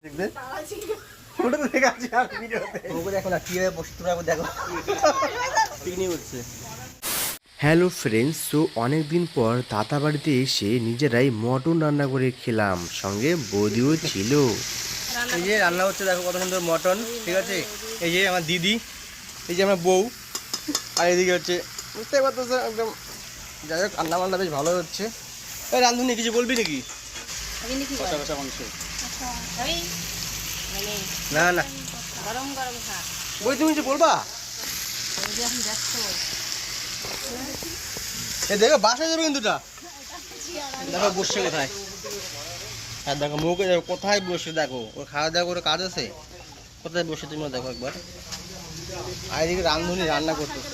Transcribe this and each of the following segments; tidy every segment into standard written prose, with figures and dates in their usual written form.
দেখবে ফটো দেখে আছি আমি ভিডিওতে ওকে দেখো না কিভাবে বসে তোমরা দেখো পিকনিক হচ্ছে। হ্যালো ফ্রেন্ডস, তো অনেক দিন পর দাদা বাড়িতে এসে নিজেরাই মটন রান্না করে খেলাম, সঙ্গে বৌদিও ছিল। এই যে রান্না হচ্ছে, দেখো কত সুন্দর মটন। ঠিক আছে, এই যে আমার দিদি, এই যে আমার বউ, আর এদিকে হচ্ছে বুঝতে পারতেছে একদম। যাই হোক, রান্না বান্না বেশ ভালো হচ্ছে। এই রান্ধুনি কিছু বলবি নাকি? কষা কষা মাংস। না না বই, তুমি কিছু বলবা? এ দেখো বাসা যাবে কিন্তু দেখো বসছে কোথায়, আর দেখো মুখে দেখো কোথায় বসে, দেখো ওর খাওয়া দাওয়া করে কাজ আছে, কোথায় বসে তুমি দেখো একবার। আর এদিকে রান্ধুনি রান্না করতেছে।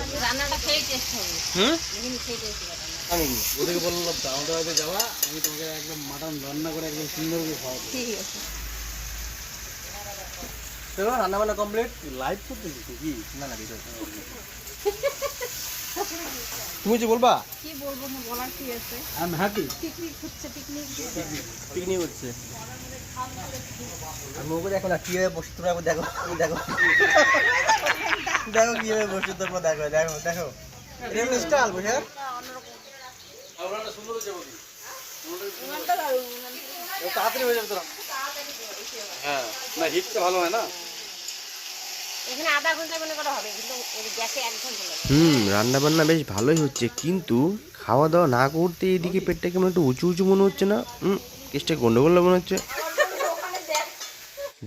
আমি কি ওদেরকে বললাম আমাদের বাড়িতে যাওয়া, আমি তোমাকে একদম মাটন রান্না করে একদম সুন্দর করে খাওয়াবো। ঠিক আছে, চলো রান্না বান্না কমপ্লিট। লাইভ করতেছি কি? না না কিছু তুমি কিছু বলবা? কি বলবো, বলার কি আছে? I am happy. পিকনিক হচ্ছে, পিকনিক হচ্ছে। আর মুখে দেখো না কিভাবে বসে তোমরা দেখো দেখো দেখো কিভাবে বসে তোমরা দেখো দেখো দেখো এটা স্টাইল বসে। তাড়াতাড়ি হয়ে যাবে তোরা। হ্যাঁ না, হিটটা ভালো হয় না এখানে আধা ঘন্টা মনে করা হবে, কিন্তু গ্যাসে 1 ঘন্টা লাগে। রান্না বান্না বেশ ভালোই হচ্ছে, কিন্তু খাওয়া দাওয়া না করতে এদিকে পেটটা কেমন একটু উঁচু উঁচু মনে হচ্ছে না? কেসটা গন্ডগোল মনে হচ্ছে।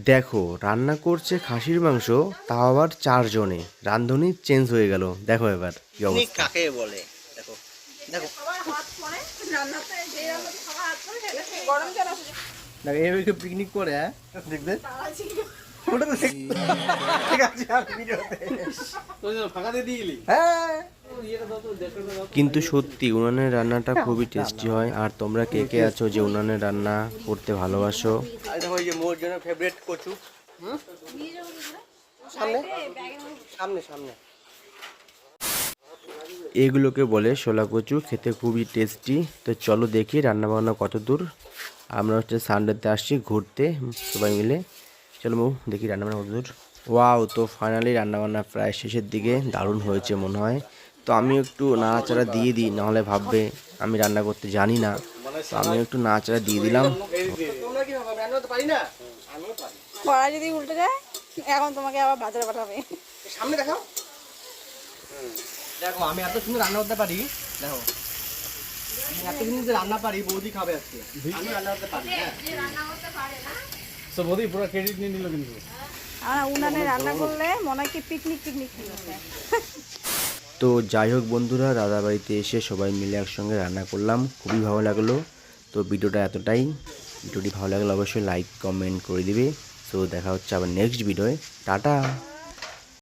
দেখো রান্না করছে খাসির মাংস, তাও আবার 4 জনে। রাঁধুনি চেঞ্জ হয়ে গেল, দেখো এবার কি অবস্থা। কাকে বলে দেখো দেখো দেখো এইভাবে পিকনিক করে। হ্যাঁ দেখবে ফটো ঠিক আছে আমি ভিডিওতে ফাঁকা দিয়ে গেলি। হ্যাঁ কিন্তু সত্যি উনানের রান্নাটা খুবই টেস্টি হয়। আর তোমরা কে কে আছো যে উনানের রান্না করতে ভালোবাসো? আর দেখো এই যে মোর জন্য ফেভারিট কচু। সামনে সামনে সামনে এগুলোকে বলে শোলা কচু, খেতে খুবই টেস্টি। তো চলো দেখি রান্না বান্না কত দূর। আমরা হচ্ছে সানডেতে আসছি ঘুরতে সবাই মিলে। চলো বউ দেখি রান্না বান্না কত দূর। ওয়াও, তো ফাইনালি রান্নাবান্না প্রায় শেষের দিকে, দারুণ হয়েছে মনে হয়। তো আমি একটু নাড়াচাড়া দিয়ে দিই, নাহলে ভাববে আমি রান্না করতে জানি না। তো আমি একটু নাড়াচাড়া দিয়ে দিলাম। তোমরা কি ভাবো রান্না করতে পারি না? আমিও পারি। পড়া যদি উল্টে যায়, এখন তোমাকে আবার বাজারে পাঠাবে। সামনে দেখাও। দেখো আমি এত সুন্দর রান্না করতে পারি, দেখো আমি এত সুন্দর রান্না পারি, বৌদি খাবে আজকে। আমি রান্না করতে পারি। হ্যাঁ তো বৌদি পুরো ক্রেডিট নিয়ে নিল কিন্তু। আমরা উনানে রান্না করলে মনে হয় কি পিকনিক পিকনিক হচ্ছে। তো যাই হোক বন্ধুরা, দাদা বাড়িতে এসে সবাই মিলে একসঙ্গে রান্না করলাম, খুবই ভালো লাগলো। তো ভিডিওটা এতটাই। ভিডিওটি ভালো লাগলে অবশ্যই লাইক কমেন্ট করে দিবে। তো দেখা হচ্ছে আবার নেক্সট ভিডিওয়ে। টাটা।